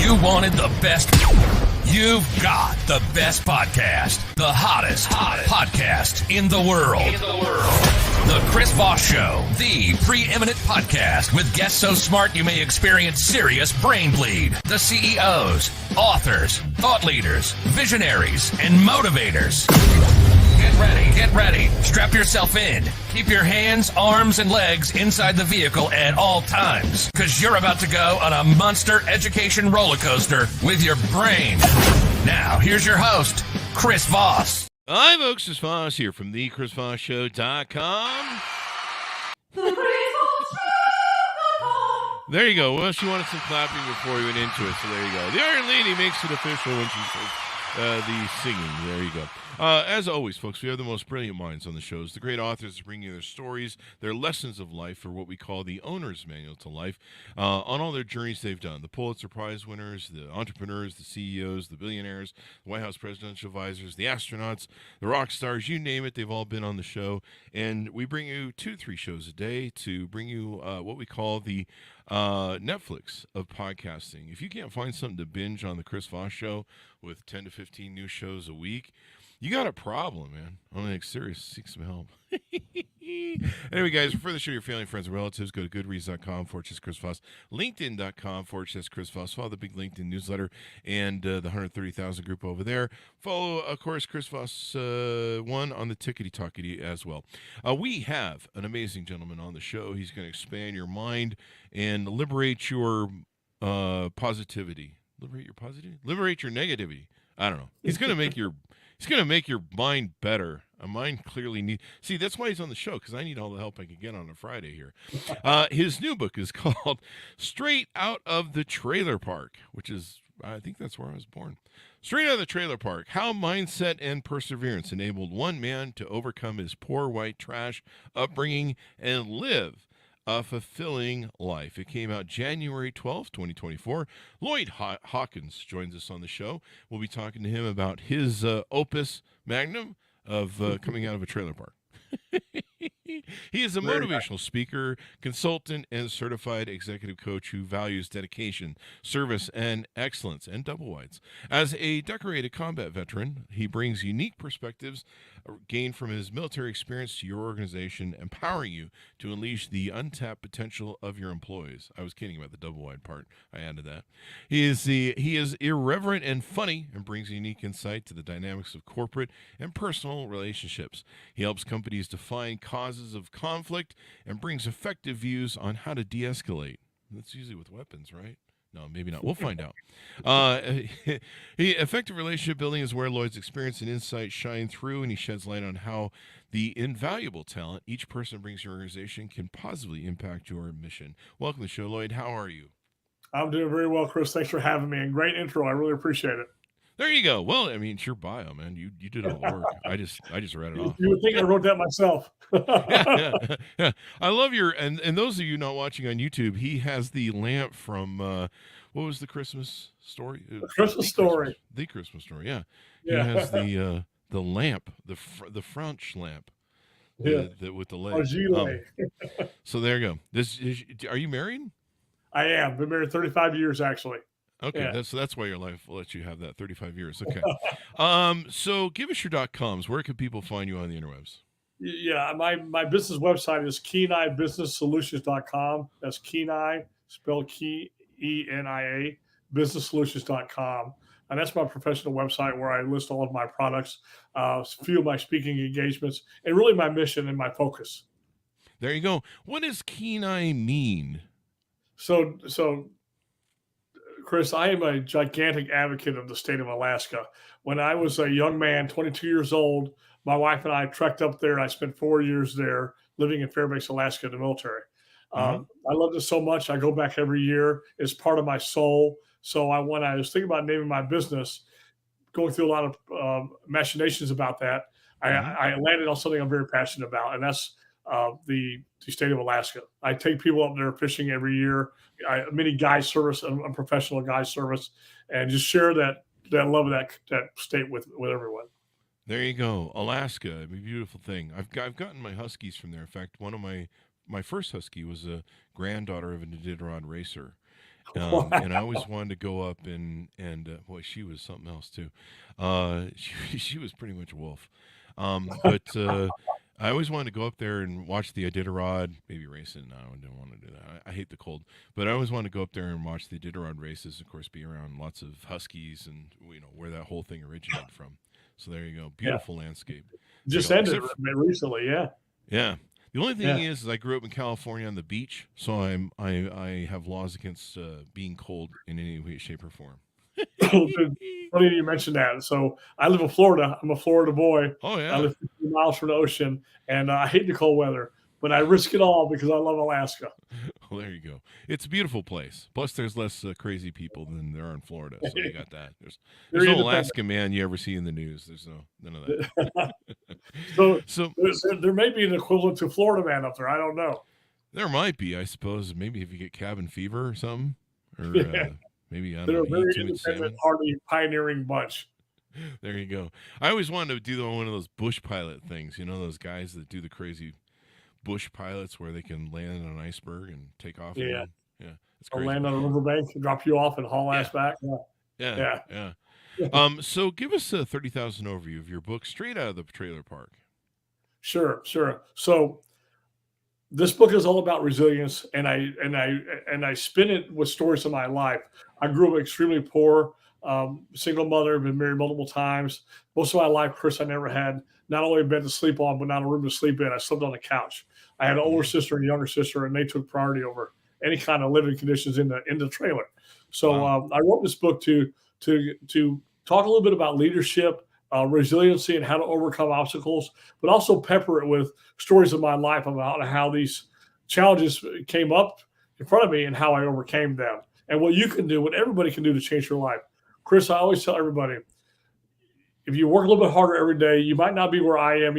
You wanted the best. You've got the best podcast. The hottest podcast in the world. The Chris Voss Show. The preeminent podcast with guests so smart you may experience serious brain bleed. The CEOs, authors, thought leaders, visionaries, and motivators. Get ready. Strap yourself in. Keep your hands, arms, and legs inside the vehicle at all times, because you're about to go on a monster education roller coaster with your brain. Now, here's your host, Chris Voss. Hi, folks. Chris Voss here from thechrisvossshow.com. There you go. Well, she wanted some clapping before we went into it, so there you go. The Iron Lady makes it official when she says the singing. There you go. As always, folks, we have the most brilliant minds on the shows. The great authors bring you their stories, their lessons of life, or what we call the owner's manual to life, on all their journeys they've done. The Pulitzer Prize winners, the entrepreneurs, the CEOs, the billionaires, the White House presidential advisors, the astronauts, the rock stars, you name it, they've all been on the show. And we bring you 2-3 shows a day to bring you what we call the Netflix of podcasting. If you can't find something to binge on the Chris Voss Show with 10 to 15 new shows a week, you got a problem, man. I'm like, serious. Seek some help. Anyway, guys, for the show, your family, friends, and relatives, go to goodreads.com/Chris Voss, linkedin.com/Chris Voss. Follow the big LinkedIn newsletter and the 130,000 group over there. Follow, of course, Chris Voss 1 on the Tickety-Talkety as well. We have an amazing gentleman on the show. He's going to expand your mind and liberate your positivity. Liberate your positivity? Liberate your negativity. I don't know. He's going to make your mind better. A mind clearly need. See, that's why he's on the show, because I need all the help I can get on a Friday here. His new book is called Straight Out of the Trailer Park, which is, I think that's where I was born. Straight Out of the Trailer Park, How Mindset and Perseverance Enabled One Man to Overcome His Poor White Trash Upbringing and Live a Fulfilling Life. It came out January 12th, 2024. Loyd Hawkins joins us on the show. We'll be talking to him about his opus magnum of coming out of a trailer park. He is a motivational speaker, consultant, and certified executive coach who values dedication, service, and excellence, and double wides. As a decorated combat veteran, he brings unique perspectives gained from his military experience to your organization, empowering you to unleash the untapped potential of your employees. I was kidding about the double wide part. I added that. He is irreverent and funny and brings unique insight to the dynamics of corporate and personal relationships. He helps companies define causes of conflict and brings effective views on how to de-escalate. That's usually with weapons, right? No, maybe not. We'll find out. Effective relationship building is where Loyd's experience and insight shine through, and he sheds light on how the invaluable talent each person brings to your organization can positively impact your mission. Welcome to the show, Loyd. How are you? I'm doing very well, Chris. Thanks for having me. And great intro. I really appreciate it. There you go. Well, I mean, it's your bio, man. You did all the work. I just read it off. You would think I wrote that myself. Yeah. I love your and those of you not watching on YouTube, he has the lamp from what was the Christmas story? The Christmas story. The Christmas story. Yeah. Yeah. He has the lamp, the French lamp. Yeah. With the leg. So there you go. Are you married? I am. Been married 35 years, actually. Okay, yeah. That's why your life will let you have that 35 years. Okay. So give us your .coms. Where can people find you on the interwebs? Yeah, my business website is KenaiBusinessSolutions.com. That's Kenai, spelled Kenia, businesssolutions.com. And that's my professional website where I list all of my products, a few of my speaking engagements, and really my mission and my focus. There you go. What does Kenai mean? So Chris, I am a gigantic advocate of the state of Alaska. When I was a young man, 22 years old, my wife and I trekked up there. I spent 4 years there living in Fairbanks, Alaska in the military. I loved it so much. I go back every year. It's part of my soul. So when I was thinking about naming my business, going through a lot of machinations about that, I landed on something I'm very passionate about, and that's the state of Alaska. I take people up there fishing every year. Mini guide service, a professional guide service, and just share that love of that state with everyone. There you go, Alaska, a beautiful thing. I've gotten my huskies from there. In fact, one of my first husky was a granddaughter of an Iditarod racer, And I always wanted to go up and boy, she was something else too. She was pretty much a wolf. But I always wanted to go up there and watch the Iditarod, maybe race it. No, I didn't want to do that. I hate the cold, but I always wanted to go up there and watch the Iditarod races. Of course, be around lots of huskies and where that whole thing originated from. So there you go, beautiful landscape. Just ended recently, yeah. Yeah. The only thing is I grew up in California on the beach, so I have laws against being cold in any way, shape, or form. Funny you mentioned that. So I live in Florida. I'm a Florida boy. Oh yeah. I live 50 miles from the ocean, and I hate the cold weather, but I risk it all because I love Alaska. Well, there you go. It's a beautiful place. Plus, there's less crazy people than there are in Florida, so you got that. There's no Alaska man you ever see in the news. There's none of that. so there may be an equivalent to Florida man up there. I don't know. There might be, I suppose. Maybe if you get cabin fever or something, or maybe I don't They're know. a very independent, hardy, pioneering bunch. There you go. I always wanted to do one of those bush pilot things. Those guys that do the crazy bush pilots where they can land on an iceberg and take off. Yeah. It's crazy. Or land on a riverbank and drop you off and haul ass back. Yeah. So give us a 30,000 overview of your book straight out of the trailer park. Sure. So this book is all about resilience, and I spin it with stories of my life. I grew up extremely poor, single mother, been married multiple times. Most of my life, Chris, I never had not only a bed to sleep on, but not a room to sleep in. I slept on the couch. I had an older sister and a younger sister, and they took priority over any kind of living conditions in the trailer. So I wrote this book to talk a little bit about leadership, resiliency, and how to overcome obstacles, but also pepper it with stories of my life about how these challenges came up in front of me and how I overcame them, and what you can do, what everybody can do to change your life. Chris, I always tell everybody, if you work a little bit harder every day, you might not be where I am,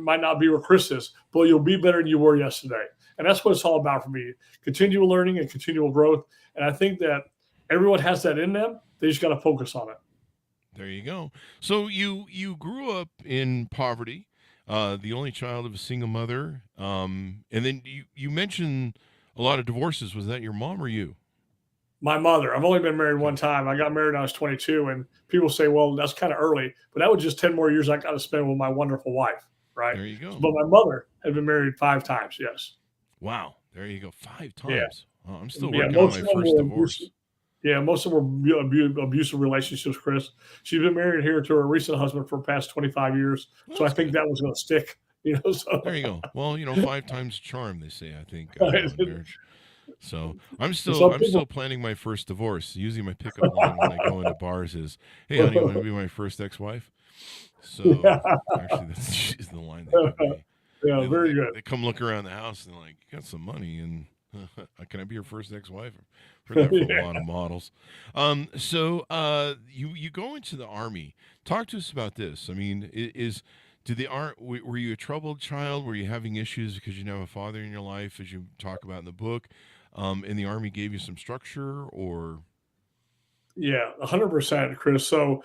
might not be where Chris is, but you'll be better than you were yesterday. And that's what it's all about for me: continual learning and continual growth. And I think that everyone has that in them. They just got to focus on it. There you go. So you grew up in poverty, the only child of a single mother, and then you mentioned a lot of divorces. Was that your mom or you? My mother. I've only been married one time. I got married when I was 22, and people say, well, that's kind of early, but that was just 10 more years I got to spend with my wonderful wife, right? There you go. But my mother had been married 5 times, yes. Wow. There you go. 5 times. Yeah. Oh, I'm still working on my first divorce. Most of them were abusive relationships, Chris. She's been married here to her recent husband for the past 25 years, so I think that was going to stick. So. There you go. Well, 5 times charm, they say, I think, in marriage. So I'm still planning my first divorce. Usually my pickup line when I go into bars is, "Hey, honey, you want to be my first ex-wife?" So actually, that's the line they give me. Yeah, very good. They come look around the house and they're like, "You got some money, and can I be your first ex-wife?" I've heard that from a lot of models. So you go into the Army. Talk to us about this. I mean, were you a troubled child? Were you having issues because you didn't have a father in your life, as you talk about in the book? And the Army gave you some structure, or? Yeah, 100%, Chris. So,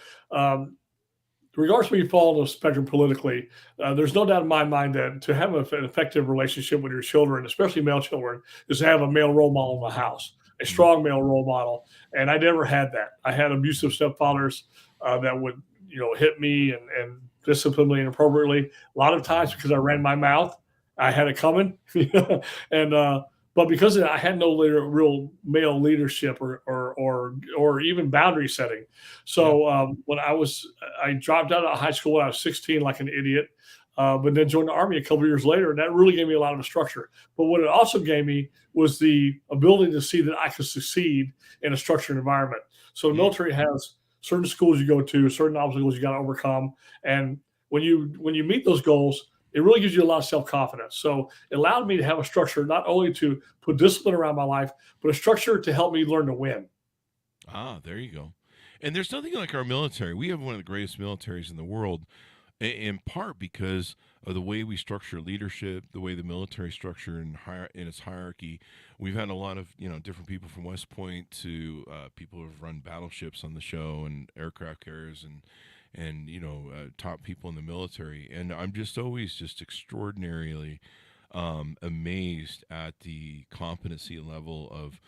regardless of where you fall on the spectrum politically, there's no doubt in my mind that to have an effective relationship with your children, especially male children, is to have a male role model in the house, a strong male role model. And I never had that. I had abusive stepfathers that would, hit me and discipline me inappropriately. A lot of times because I ran my mouth, I had it coming, and but because of that, I had no real male leadership or even boundary setting. So when I dropped out of high school when I was 16, like an idiot, but then joined the Army a couple of years later, and that really gave me a lot of structure. But what it also gave me was the ability to see that I could succeed in a structured environment. So the military has certain schools you go to, certain obstacles you got to overcome, and when you meet those goals, it really gives you a lot of self-confidence. So it allowed me to have a structure, not only to put discipline around my life, but a structure to help me learn to win. Ah, there you go. And there's nothing like our military. We have one of the greatest militaries in the world, in part because of the way we structure leadership, the way the military structure in its hierarchy. We've had a lot of different people from West Point to people who have run battleships on the show and aircraft carriers and top people in the military. And I'm just always just extraordinarily amazed at the competency level of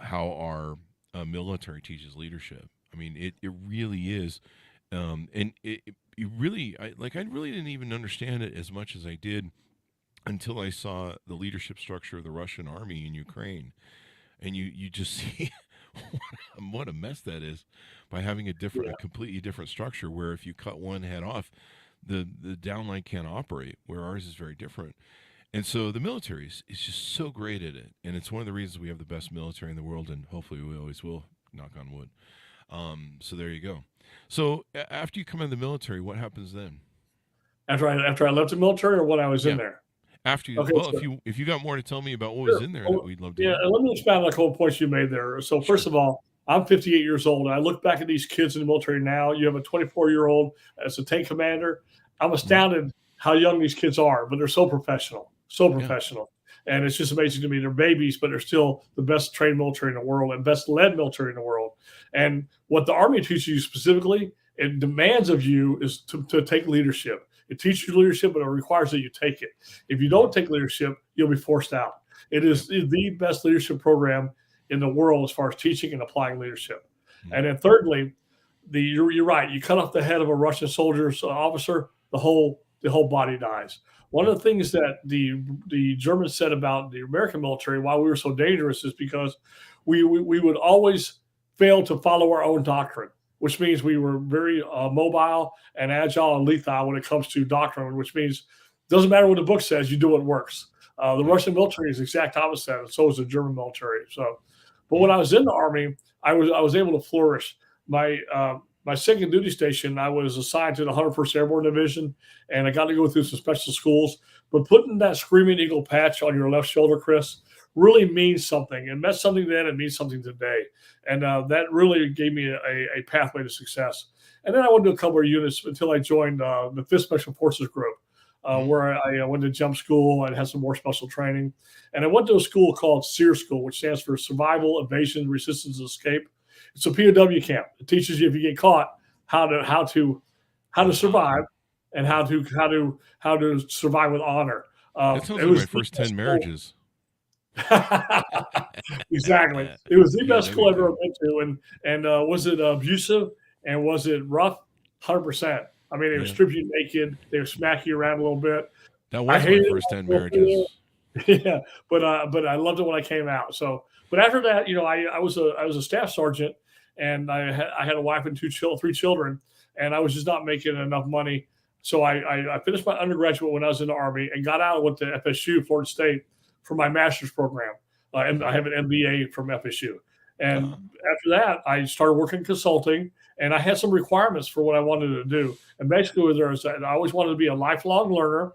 how our military teaches leadership. I mean, it really is, and it really I really didn't even understand it as much as I did until I saw the leadership structure of the Russian army in Ukraine, and you just see what a mess that is by having a completely different structure. Where if you cut one head off, the downline can't operate. Where ours is very different. And so the military is just so great at it, and it's one of the reasons we have the best military in the world, and hopefully we always will. Knock on wood. So there you go. So after you come out of the military, what happens then? After I left the military, or when I was in there? After you, Okay, well, so, if you got more to tell me about what sure. was in there, that we'd love to. Yeah, Hear. and let me expound on a couple points you made there. So first of all, I'm 58 years old, and I look back at these kids in the military now. You have a 24-year-old as a tank commander. I'm astounded how young these kids are, but they're so professional. And it's just amazing to me. They're babies, but they're still the best trained military in the world and best led military in the world. And what the Army teaches you specifically, it demands of you is to take leadership. It teaches you leadership, but it requires that you take it. If you don't take leadership, you'll be forced out. It is the best leadership program in the world as far as teaching and applying leadership. Mm-hmm. And then thirdly, you're right. You cut off the head of a Russian soldier's officer, the whole body dies. One of the things that the Germans said about the American military, why we were so dangerous, is because we would always fail to follow our own doctrine, which means we were very mobile and agile and lethal when it comes to doctrine, which means it doesn't matter what the book says, you do what works. The Russian military is the exact opposite, and so is the German military. But when I was in the Army, I was able to flourish. My second duty station, I was assigned to the 101st Airborne Division, and I got to go through some special schools. But putting that Screaming Eagle patch on your left shoulder, Chris, really means something. It meant something then, it means something today. And that really gave me a pathway to success. And then I went to a couple of units until I joined the 5th Special Forces Group, where I went to jump school and had some more special training. And I went to a school called SEER School, which stands for Survival, Evasion, Resistance, Escape. It's a POW camp. It teaches you if you get caught how to survive and how to survive with honor. That sounds like my first 10 marriages. Exactly. It was the best school I've ever been to. And was it abusive and was it rough? 100%. I mean, they would strip you naked. They would smack you around a little bit. That was my first 10 marriages. Yeah, but I loved it when I came out. So, but after that, I was a staff sergeant, and I had a wife and 3 children, and I was just not making enough money. So I finished my undergraduate when I was in the Army and got out and went to FSU, Florida State, for my master's program. And I have an MBA from FSU. And after that, I started working consulting, and I had some requirements for what I wanted to do. And basically, I always wanted to be a lifelong learner.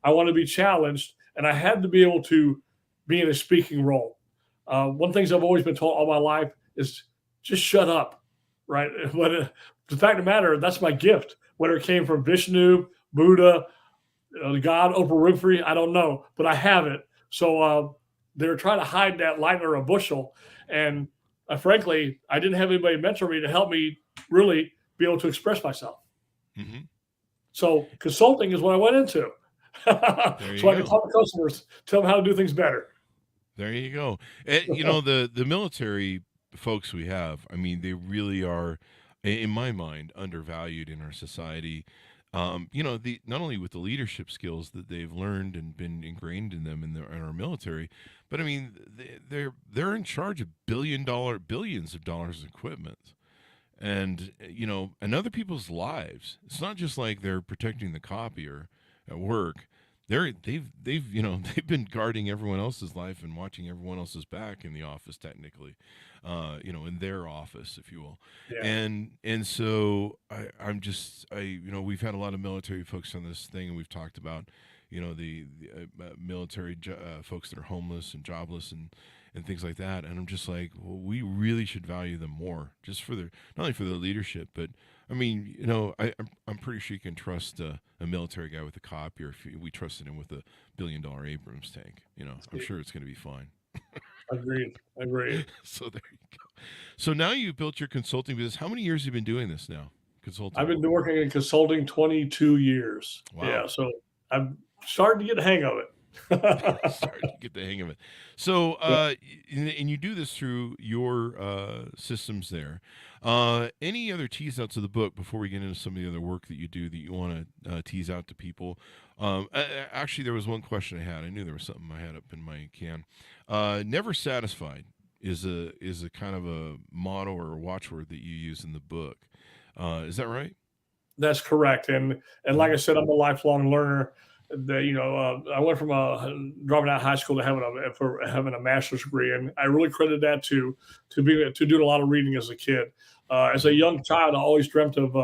I wanted to be challenged, and I had to be able to be in a speaking role. One of the things I've always been told all my life is just shut up, right? But the fact of the matter, that's my gift. Whether it came from Vishnu, Buddha, God, Oprah Winfrey, I don't know, but I have it. So they're trying to hide that light under a bushel. And frankly, I didn't have anybody mentor me to help me really be able to express myself. Mm-hmm. So consulting is what I went into. So I can talk to customers, tell them how to do things better. There you go. And, the military folks we have, I mean, they really are, in my mind, undervalued in our society. Not only with the leadership skills that they've learned and been ingrained in them in our military, but I mean, they're in charge of billions of dollars of equipment, and and other people's lives. It's not just like they're protecting the copier at work. They've been guarding everyone else's life and watching everyone else's back in the office, technically, in their office, if you will. Yeah. And so we've had a lot of military folks on this thing, and we've talked about, the military folks that are homeless and jobless and things like that. And I'm just like, well, we really should value them more, just for not only for their leadership, but I mean, I'm pretty sure you can trust a military guy with a copier if we trusted him with $1 billion Abrams tank. I'm sure it's going to be fine. Agreed. So there you go. So now you've built your consulting business. How many years have you been doing this now? Consulting. I've been working in consulting 22 years. Wow. Yeah. So I'm starting to get the hang of it. Starting to get the hang of it. So, and you do this through your systems there. Any other tease outs of the book before we get into some of the other work that you do that you want to tease out to people? Actually, there was one question I had. I knew there was something I had up in my can. Never satisfied is a kind of a motto or a watchword that you use in the book. Is that right? That's correct. And like I said, I'm a lifelong learner. I went from dropping out of high school to having a master's degree, and I really credit that to doing a lot of reading as a kid. As a young child, I always dreamt of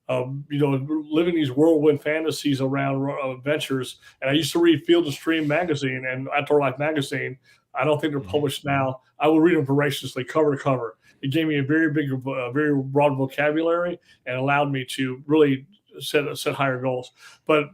living these whirlwind fantasies around adventures. And I used to read Field and Stream magazine and Outdoor Life magazine. I don't think they're published now. I will read them voraciously, cover to cover. It gave me a very broad vocabulary and allowed me to really set higher goals. But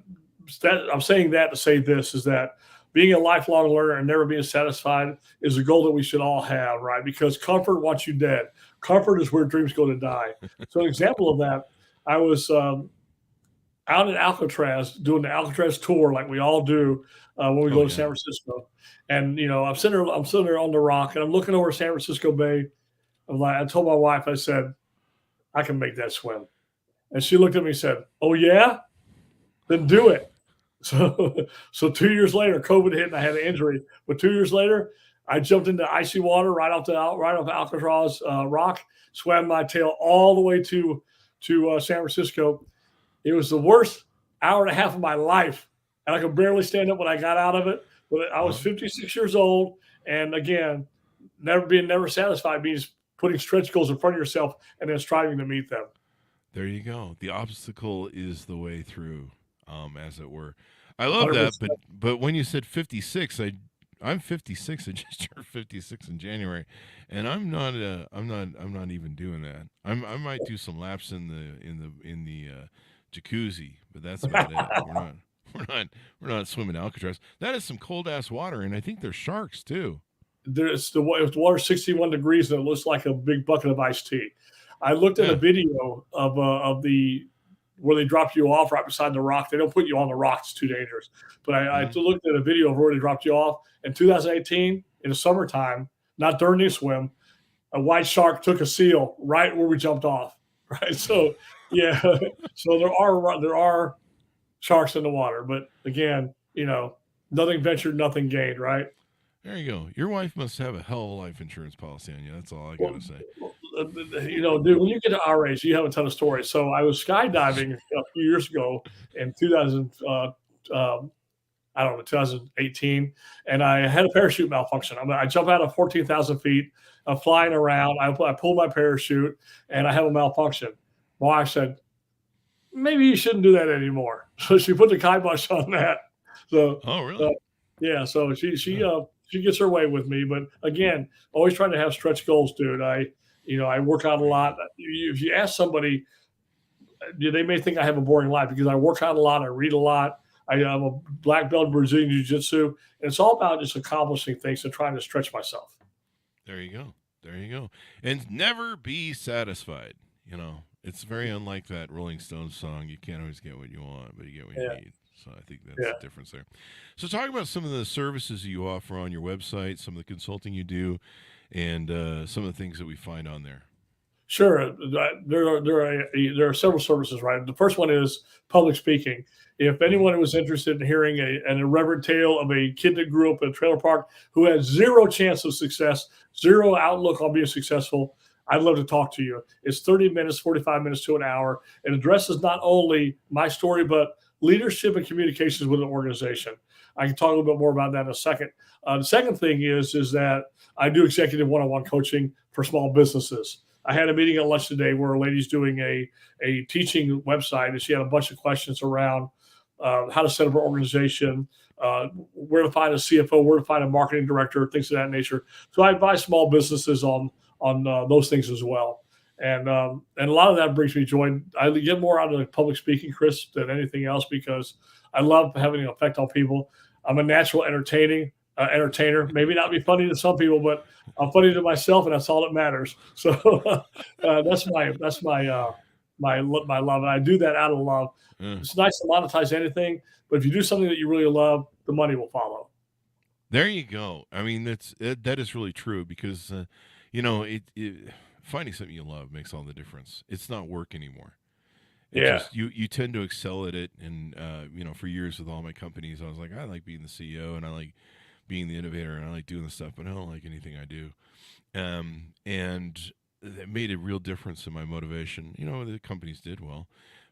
I'm saying that to say this is that being a lifelong learner and never being satisfied is a goal that we should all have, right? Because comfort wants you dead. Comfort is where dreams go to die. So an example of that, I was out in Alcatraz doing the Alcatraz tour like we all do when we go to San Francisco. And, I'm sitting there on the rock and I'm looking over San Francisco Bay. I told my wife, I said, I can make that swim. And she looked at me and said, oh, yeah? Then do it. So 2 years later, COVID hit and I had an injury. But 2 years later, I jumped into icy water right off Alcatraz rock, swam my tail all the way to San Francisco. It was the worst hour and a half of my life. And I could barely stand up when I got out of it. But I was 56 years old. And again, never satisfied means putting stretch goals in front of yourself and then striving to meet them. There you go. The obstacle is the way through, as it were. I love 100%. that, but when you said 56, I'm 56. I just turned 56 in January, and I'm not even doing that. I might do some laps in the jacuzzi, but that's about it. We're not swimming Alcatraz. That is some cold ass water, and I think there's sharks too. If the water 61 degrees and it looks like a big bucket of iced tea. I looked at a video of where they drop you off right beside the rock. They don't put you on the rock; it's too dangerous. But I looked at a video of where they dropped you off in 2018 in the summertime, not during the swim. A white shark took a seal right where we jumped off. Right, so yeah, so there are sharks in the water, but again, nothing ventured, nothing gained. Right. There you go. Your wife must have a hell of a life insurance policy on you. That's all I gotta say. Dude, when you get to our age, you have a ton of stories. So I was skydiving a few years ago in 2018, and I had a parachute malfunction. I jumped out of 14,000 feet. I'm flying around. I pulled my parachute, and I have a malfunction. My wife said, maybe you shouldn't do that anymore. So she put the kibosh on that. So, oh, really? Yeah. So she gets her way with me. But again, always trying to have stretch goals, dude. I work out a lot. If you ask somebody, they may think I have a boring life because I work out a lot. I read a lot. I'm a black belt in Brazilian Jiu-Jitsu. And it's all about just accomplishing things and trying to stretch myself. There you go. And never be satisfied. It's very unlike that Rolling Stones song. You can't always get what you want, but you get what you need. So I think that's the difference there. So talk about some of the services you offer on your website, some of the consulting you do, and some of the things that we find on there. Sure. There are several services, right? The first one is public speaking. If anyone was interested in hearing an irreverent tale of a kid that grew up in a trailer park who had zero chance of success, zero outlook on being successful, I'd love to talk to you. It's 30 minutes, 45 minutes to an hour. It addresses not only my story, but leadership and communications with an organization. I can talk a little bit more about that in a second. The second thing is that I do executive one-on-one coaching for small businesses. I had a meeting at lunch today where a lady's doing a teaching website, and she had a bunch of questions around how to set up an organization, where to find a CFO, where to find a marketing director, things of that nature. So I advise small businesses on those things as well. And a lot of that brings me joy. I get more out of public speaking, Chris, than anything else because I love having an effect on people. I'm a natural entertainer. Maybe not be funny to some people, but I'm funny to myself, and that's all that matters. So that's my my love, and I do that out of love. Yeah. It's nice to monetize anything, but if you do something that you really love, the money will follow. There you go. I mean, that is really true because, finding something you love makes all the difference. It's not work anymore. It Yeah. just you tend to excel at it, and for years with all my companies, I was like, I like being the CEO, and I like being the innovator, and I like doing the stuff, but I don't like anything I do. And that made a real difference in my motivation. The companies did well,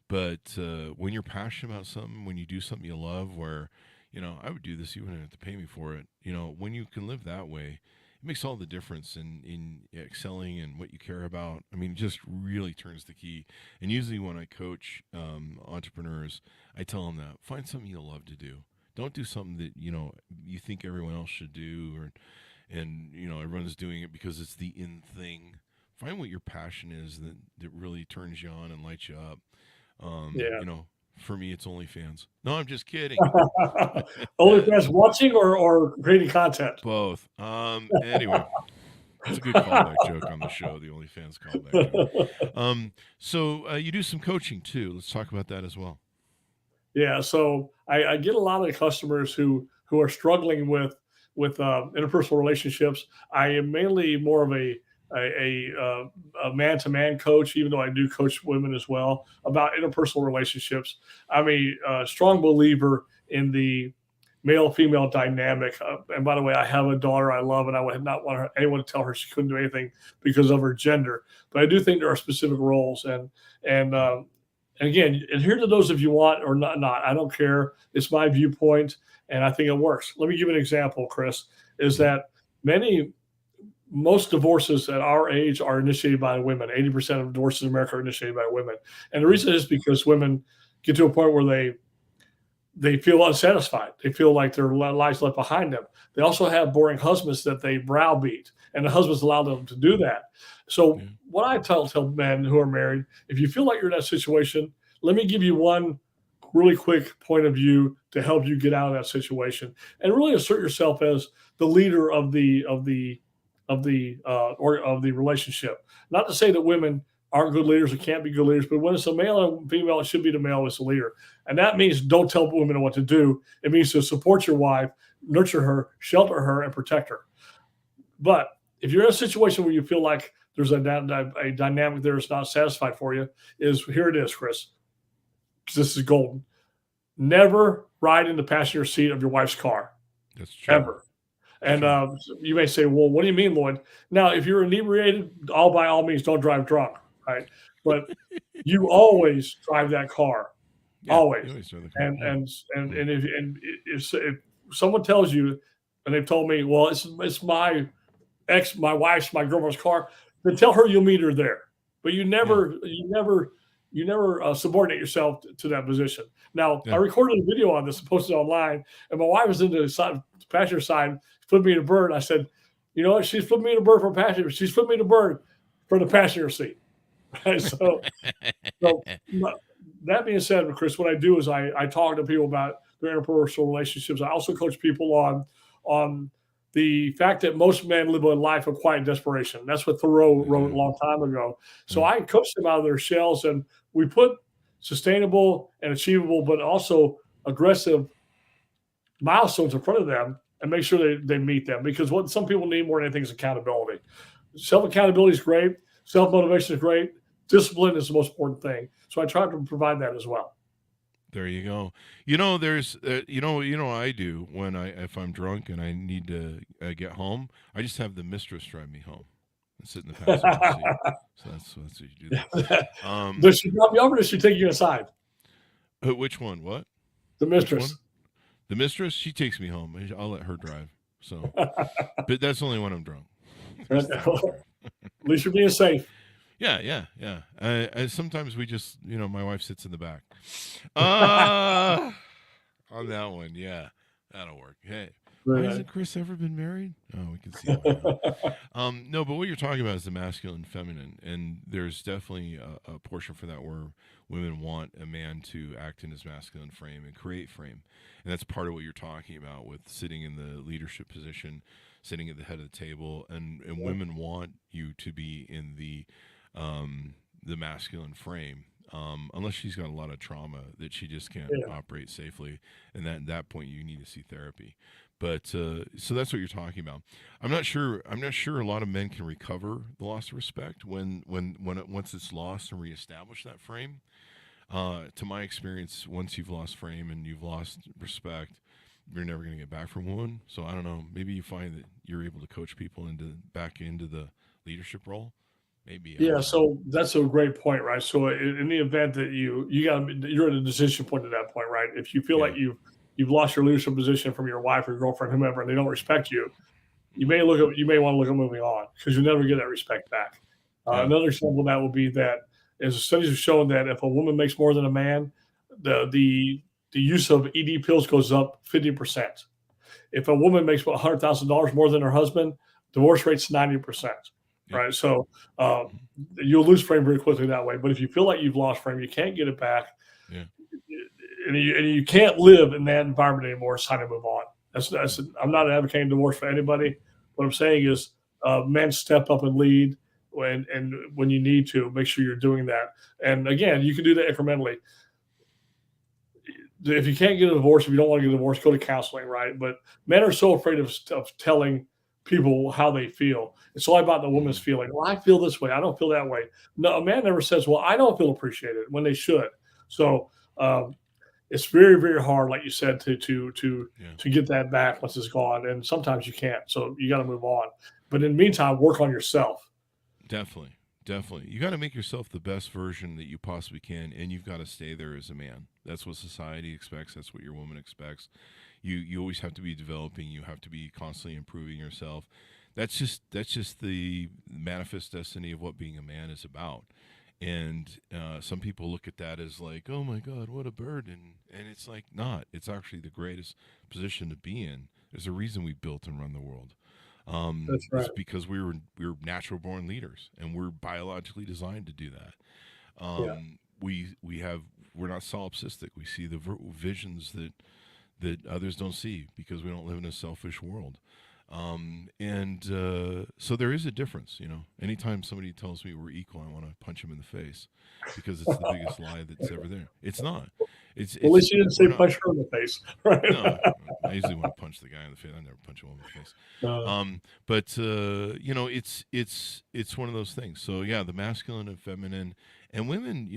but when you're passionate about something, when you do something you love, where I would do this, you wouldn't have to pay me for it. When you can live that way, it makes all the difference in excelling and what you care about. I mean, it just really turns the key. And usually when I coach entrepreneurs, I tell them that find something you love to do. Don't do something that you think everyone else should do, and everyone's doing it because it's the in thing. Find what your passion is that really turns you on and lights you up. Yeah. For me, it's OnlyFans. No, I'm just kidding. OnlyFans watching or creating content? Both. Anyway, it's a good callback joke on the show, the OnlyFans callback joke. So you do some coaching too. Let's talk about that as well. Yeah. So I get a lot of customers who are struggling with interpersonal relationships. I am mainly more of a man-to-man coach, even though I do coach women as well about interpersonal relationships. I'm a strong believer in the male-female dynamic. And by the way, I have a daughter I love, and I would not want anyone to tell her she couldn't do anything because of her gender. But I do think there are specific roles, and again, adhere to those if you want or not. I don't care. It's my viewpoint, and I think it works. Let me give you an example, Chris. Is that most divorces at our age are initiated by women. 80% of divorces in America are initiated by women. And the reason is because women get to a point where they feel unsatisfied. They feel like their lives left behind them. They also have boring husbands that they browbeat, and the husbands allow them to do that. So what I tell men who are married, if you feel like you're in that situation, let me give you one really quick point of view to help you get out of that situation and really assert yourself as the leader of the relationship. Not to say that women aren't good leaders or can't be good leaders, but when it's a male and female, it should be the male as a leader. And that means don't tell women what to do. It means to support your wife, nurture her, shelter her, and protect her. But if you're in a situation where you feel like there's a dynamic there that's not satisfied for you, here it is, Chris. This is golden. Never ride in the passenger seat of your wife's car. That's true. Ever. And you may say, well, what do you mean, Loyd? Now, if you're inebriated, by all means, don't drive drunk, right? But you always drive that car, always. And if someone tells you, and they've told me, well, it's my wife's, my girlfriend's car, then tell her you'll meet her there. But you never subordinate yourself to that position. Now, I recorded a video on this and posted it online, and my wife was in the passenger side, flipped me in a bird. I said, you know what? She's flipped me in a bird from passenger. She's flipped me in a bird from the passenger seat. So that being said, Chris, what I do is I talk to people about their interpersonal relationships. I also coach people on the fact that most men live a life of quiet desperation. That's what Thoreau wrote a long time ago. So I coach them out of their shells, and we put sustainable and achievable, but also aggressive milestones in front of them and make sure they meet them. Because what some people need more than anything is accountability. Self-accountability is great. Self-motivation is great. Discipline is the most important thing. So I try to provide that as well. There you go. There's, I do if I'm drunk and I need to get home, I just have the mistress drive me home and sit in the passenger seat. So that's what you do. That. Does she drop you over or does she take you aside? Which one? What? The mistress. The mistress, she takes me home. I'll let her drive. So, but that's only when I'm drunk. At least you're being safe. Yeah. Sometimes we just, my wife sits in the back. On that one, yeah, that'll work. Hey, hasn't Chris ever been married? Oh, we can see that. No, but what you're talking about is the masculine and feminine, and there's definitely a portion for that where women want a man to act in his masculine frame and create frame, and that's part of what you're talking about with sitting in the leadership position, sitting at the head of the table, and women want you to be in the masculine frame. unless she's got a lot of trauma that she just can't operate safely. And at that point, you need to see therapy. But so that's what you're talking about. I'm not sure a lot of men can recover the loss of respect once it's lost and reestablish that frame. To my experience, once you've lost frame and you've lost respect, you're never going to get back from one. So I don't know. Maybe you find that you're able to coach people back into the leadership role. Maybe. Yeah. So that's a great point, right? So in the event that you're at a decision point at that point, right? If you feel like you've lost your leadership position from your wife or your girlfriend, whomever, and they don't respect you, you may want to look at moving on, because you'll never get that respect back. Another example of that will be that, as studies have shown, that if a woman makes more than a man, the use of ED pills goes up 50%. If a woman makes $100,000 more than her husband, divorce rate's 90%. Right. So you'll lose frame very quickly that way. But if you feel like you've lost frame, you can't get it back. Yeah. And you can't live in that environment anymore. It's time to move on. I'm not advocating divorce for anybody. What I'm saying is men step up and lead when you need to. Make sure you're doing that. And again, you can do that incrementally. If you can't get a divorce, if you don't want to get a divorce, go to counseling, right? But men are so afraid of telling people how they feel. It's all about the woman's feeling. Well, I feel this way. I don't feel that way. No, a man never says, well, I don't feel appreciated, when they should. So it's very, very hard, like you said, to get that back once it's gone. And sometimes you can't. So you got to move on. But in the meantime, work on yourself. Definitely. You got to make yourself the best version that you possibly can, and you've got to stay there as a man. That's what society expects. That's what your woman expects. You always have to be developing. You have to be constantly improving yourself. That's just the manifest destiny of what being a man is about. And some people look at that as like, oh my God, what a burden. And it's like, not. It's actually the greatest position to be in. There's a reason we built and run the world. That's right. It's because we were natural born leaders, and we're biologically designed to do that. We're not solipsistic. We see the visions that others don't see, because we don't live in a selfish world. So there is a difference, Anytime somebody tells me we're equal, I want to punch them in the face, because it's the biggest lie that's ever there. It's not. At least you didn't say punch her in the face, right? No, I usually want to punch the guy in the face. I never punch a woman in the face. It's one of those things. So yeah, the masculine and feminine, and women.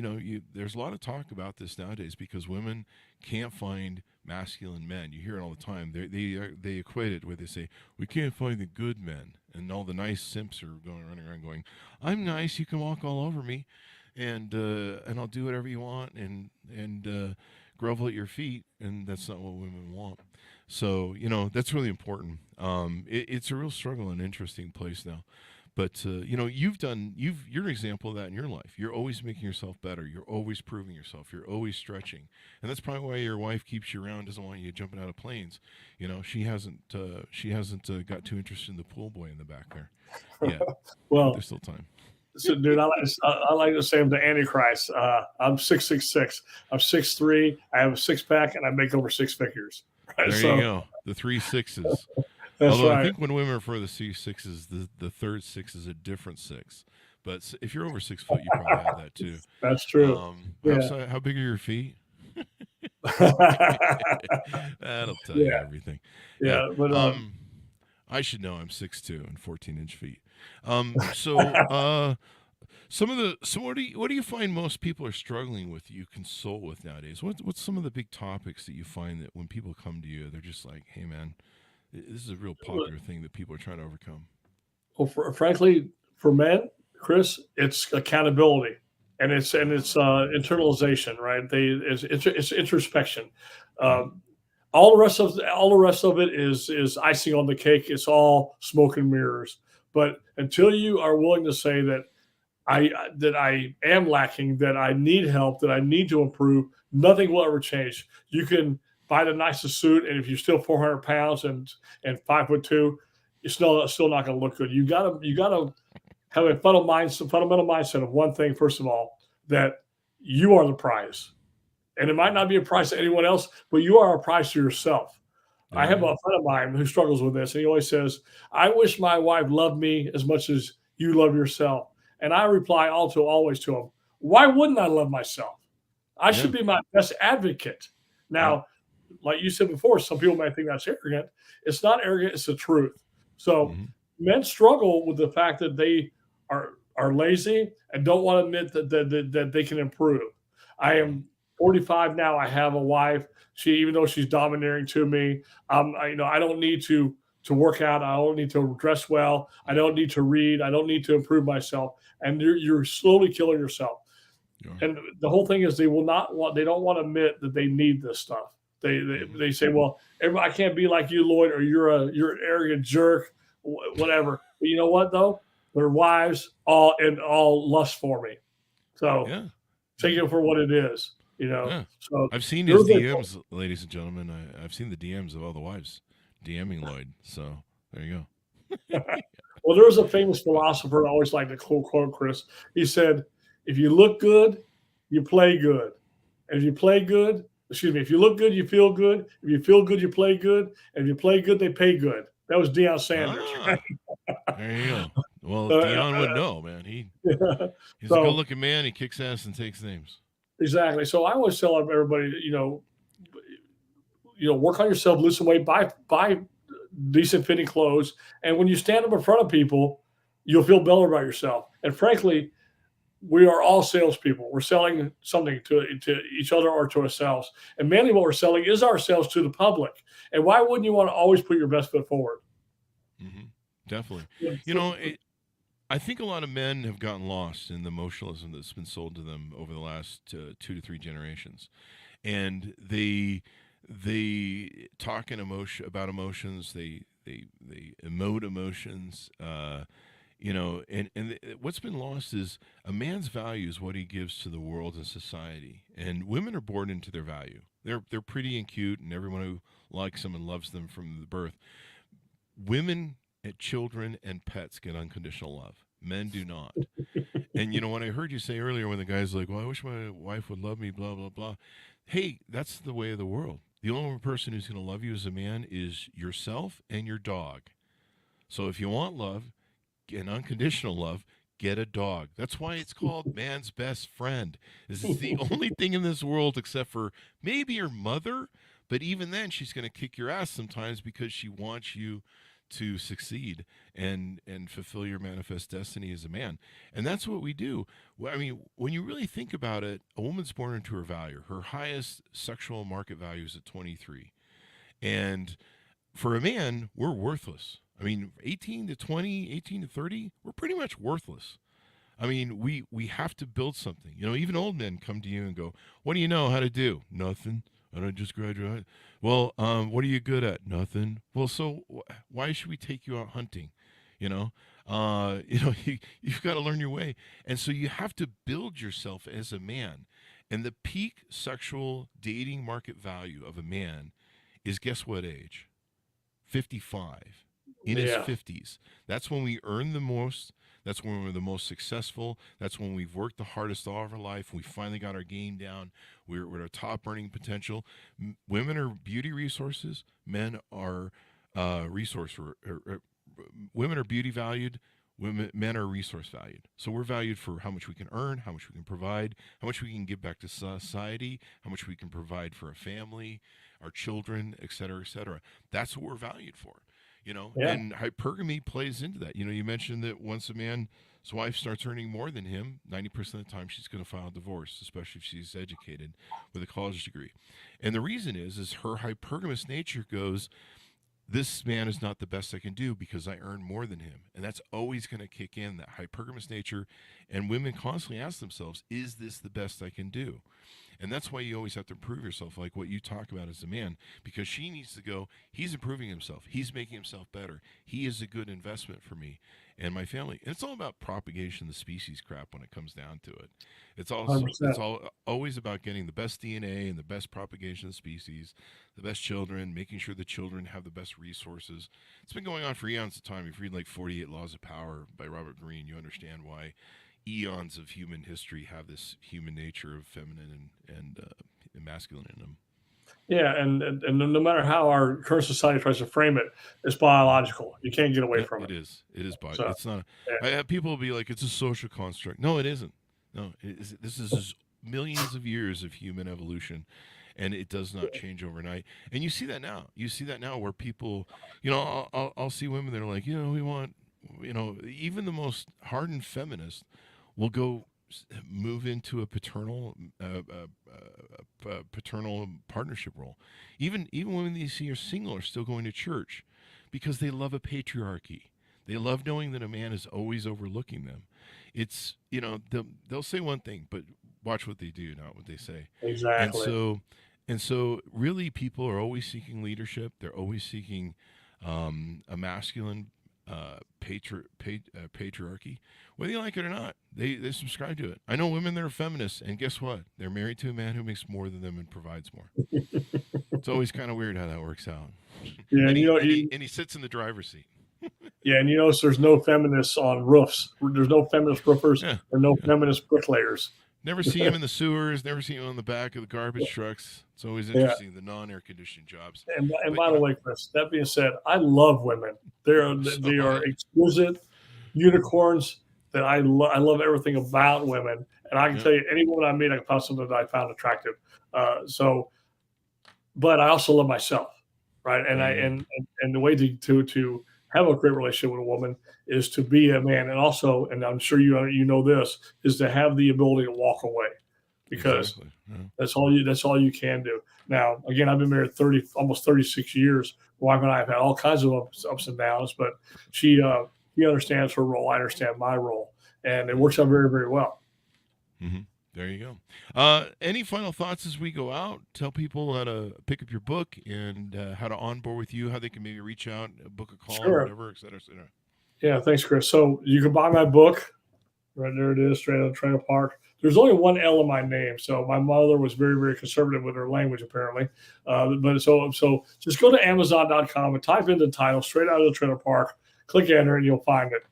There's a lot of talk about this nowadays, because women can't find masculine men. You hear it all the time. They equate it where they say, we can't find the good men, and all the nice simps are running around going, I'm nice, you can walk all over me, and I'll do whatever you want, and grovel at your feet. And that's not what women want. So that's really important. It's a real struggle and interesting place now. But you're an example of that in your life. You're always making yourself better. You're always proving yourself. You're always stretching, and that's probably why your wife keeps you around. Doesn't want you jumping out of planes. She hasn't got too interested in the pool boy in the back there. Yeah. Well, there's still time. So, dude, I like to say I'm the Antichrist. I'm 6'6". I'm 6'3". I have a six pack, and I make over six figures. Right? There you go. The 3 6s. Although right. I think when women refer to the 6s, the third 6 is a different 6. But if you're over 6 foot, you probably have that too. That's true. How big are your feet? That'll tell you everything. Yeah, but I should know. I'm 6'2" and 14-inch feet. So what do you find most people are struggling with? You consult with nowadays. What's some of the big topics that you find that when people come to you, they're just like, hey man, this is a real popular thing that people are trying to overcome? Well, frankly, for men, Chris, it's accountability, and it's internalization, right? It's introspection. All the rest of it is icing on the cake. It's all smoke and mirrors. But until you are willing to say that I am lacking, that I need help, that I need to improve, nothing will ever change. You can buy the nicest suit, and if you're still 400 pounds and 5'2", you're still not going to look good. You gotta have a fundamental mindset of one thing. First of all, that you are the prize, and it might not be a prize to anyone else, but you are a prize to yourself. Mm-hmm. I have a friend of mine who struggles with this, and he always says, "I wish my wife loved me as much as you love yourself." And I reply always to him, why wouldn't I love myself? I should Yeah. be my best advocate. Now, like you said before, some people might think that's arrogant. It's not arrogant, it's the truth. So Mm-hmm. men struggle with the fact that they are lazy and don't want to admit that they can improve. I am 45 now. I have a wife. Even though she's domineering to me, I don't need to work out. I don't need to dress well. I don't need to read. I don't need to improve myself. And you're slowly killing yourself. Yeah. And the whole thing is they don't want to admit that they need this stuff. They say, well, I can't be like you, Loyd, or you're an arrogant jerk, whatever. But you know what though? Their wives all lust for me. So take it for what it is. So I've seen his DMs, ladies and gentlemen. I've seen the DMs of all the wives DMing Loyd. So there you go. Well, there was a famous philosopher I always like to quote, Chris. He said, if you look good, you play good. And if you play good, if you look good, you feel good. If you feel good, you play good. And if you play good, they pay good. That was Deion Sanders. Right? There you go. Well, Deion would know, man. He's a good-looking man. He kicks ass and takes names. Exactly. So I always tell everybody, work on yourself, lose some weight, buy decent fitting clothes, and when you stand up in front of people, you'll feel better about yourself. And frankly, we are all salespeople. We're selling something to each other or to ourselves. And mainly what we're selling is ourselves to the public. And why wouldn't you want to always put your best foot forward? Mm-hmm. Definitely. Yeah. I think a lot of men have gotten lost in the emotionalism that's been sold to them over the last 2 to 3 generations. And they talk about emotions. They emote emotions. And what's been lost is a man's value is what he gives to the world and society. And women are born into their value. They're pretty and cute, and everyone who likes them and loves them from the birth. Women, children, and pets get unconditional love. Men do not. And when I heard you say earlier, when the guy's like, "Well, I wish my wife would love me," blah blah blah. Hey, that's the way of the world. The only person who's going to love you as a man is yourself and your dog. So if you want love, and unconditional love, get a dog. That's why it's called man's best friend. This is the only thing in this world, except for maybe your mother, but even then she's going to kick your ass sometimes because she wants you to succeed and fulfill your manifest destiny as a man. And that's what we do. I mean, when you really think about it, a woman's born into her value. Her highest sexual market value is at 23. And for a man, we're worthless. I mean, 18 to 20, 18 to 30, we're pretty much worthless. I mean, we have to build something. Even old men come to you and go, "What do you know how to do?" "Nothing. I don't just graduate." "Well, what are you good at?" "Nothing." "Well, so why should we take you out hunting?" You've got to learn your way. And so you have to build yourself as a man. And the peak sexual dating market value of a man is, guess what age? 55. In his 50s. That's when we earn the most. That's when we're the most successful. That's when we've worked the hardest all of our life. We finally got our game down. We're at our top earning potential. Women are beauty resources. Men are women are beauty valued. Men are resource valued. So we're valued for how much we can earn, how much we can provide, how much we can give back to society, how much we can provide for a family, our children, et cetera, et cetera. That's what we're valued for. And hypergamy plays into that. You mentioned that once a man's wife starts earning more than him, 90% of the time she's going to file a divorce, especially if she's educated with a college degree. And the reason is her hypergamous nature goes, this man is not the best I can do because I earn more than him. And that's always going to kick in, that hypergamous nature. And women constantly ask themselves, is this the best I can do? And that's why you always have to improve yourself, like what you talk about as a man, because she needs to go, he's improving himself. He's making himself better. He is a good investment for me and my family. And it's all about propagation of the species crap when it comes down to it. It's always about getting the best DNA and the best propagation of the species, the best children, making sure the children have the best resources. It's been going on for eons of time. If you read like 48 Laws of Power by Robert Greene, you understand why eons of human history have this human nature of feminine and masculine in them. Yeah, and no matter how our current society tries to frame it, it's biological. You can't get away from it. It is biological. It's not. I have people be like, it's a social construct. No, it isn't. No, this is millions of years of human evolution, and it does not change overnight. And you see that now. You see that now where people, I'll see women that are like, we want, even the most hardened feminist will go move into a paternal partnership role. Even women that you see are single are still going to church because they love a patriarchy. They love knowing that a man is always overlooking them. It's they'll say one thing, but watch what they do, not what they say. And Exactly. so really, people are always seeking leadership. They're always seeking a masculine patriarchy, whether you like it or not. They subscribe to it. I know women that are feminists, and guess what? They're married to a man who makes more than them and provides more. It's always kind of weird how that works out. Yeah, and and he sits in the driver's seat. yeah, and you notice there's no feminists on roofs. There's no feminist roofers Yeah, or no yeah. feminist bricklayers. Never see him in the sewers. Never see him on the back of the garbage trucks. It's always Yeah. interesting, the non-air conditioned jobs. And But by the way, Chris, that being said, I love women. They so are exquisite unicorns that I love everything about women. And I can yeah. tell you, any woman I meet, I can find something that I found attractive. But I also love myself, right? And and the way to have a great relationship with a woman is to be a man, and also, and I'm sure you know this, is to have the ability to walk away, because Exactly. Yeah. that's all you can do. Now, again, I've been married almost 36 years. My wife and I have had all kinds of ups and downs, but she understands her role. I understand my role, and it works out very, very well. Mm-hmm. There you go. Any final thoughts as we go out? Tell people how to pick up your book and how to onboard with you, how they can maybe reach out, book a call, or Sure. whatever, et cetera, et cetera. Yeah, thanks, Chris. So you can buy my book. Right there it is, straight out of Trailer Park. There's only one L in my name, so my mother was very, very conservative with her language, apparently. But so just go to Amazon.com and type in the title, Straight Out of the Trailer Park. Click enter, and you'll find it.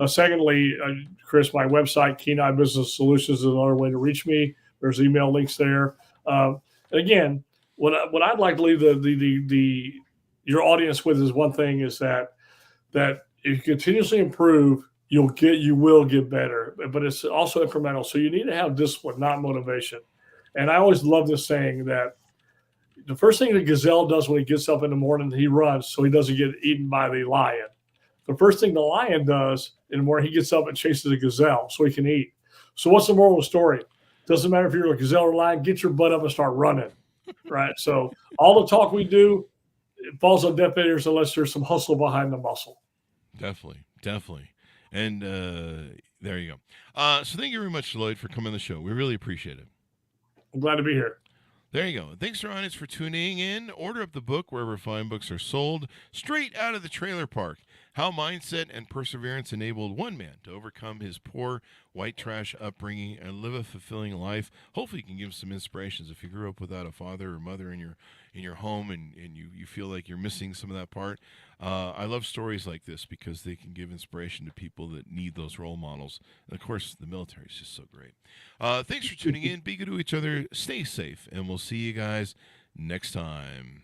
Secondly, Chris, my website, Kenai Business Solutions, is another way to reach me. There's email links there. Again, what I'd like to leave your audience with is one thing: is that if you continuously improve, you will get better, but it's also incremental. So you need to have discipline, not motivation. And I always love this saying that the first thing the gazelle does when he gets up in the morning, he runs so he doesn't get eaten by the lion. The first thing the lion does in the morning, he gets up and chases a gazelle so he can eat. So what's the moral of the story? Doesn't matter if you're a gazelle or a lion, get your butt up and start running, right? So all the talk we do, it falls on deaf ears unless there's some hustle behind the muscle. Definitely. And there you go. So thank you very much, Loyd, for coming on the show. We really appreciate it. I'm glad to be here. There you go. Thanks, our audience, for tuning in. Order up the book wherever fine books are sold. Straight Out of the Trailer Park. How mindset and perseverance enabled one man to overcome his poor white trash upbringing and live a fulfilling life. Hopefully you can give some inspirations if you grew up without a father or mother in your home and you feel like you're missing some of that part. I love stories like this because they can give inspiration to people that need those role models. And of course, the military is just so great. Thanks for tuning in. Be good to each other. Stay safe. And we'll see you guys next time.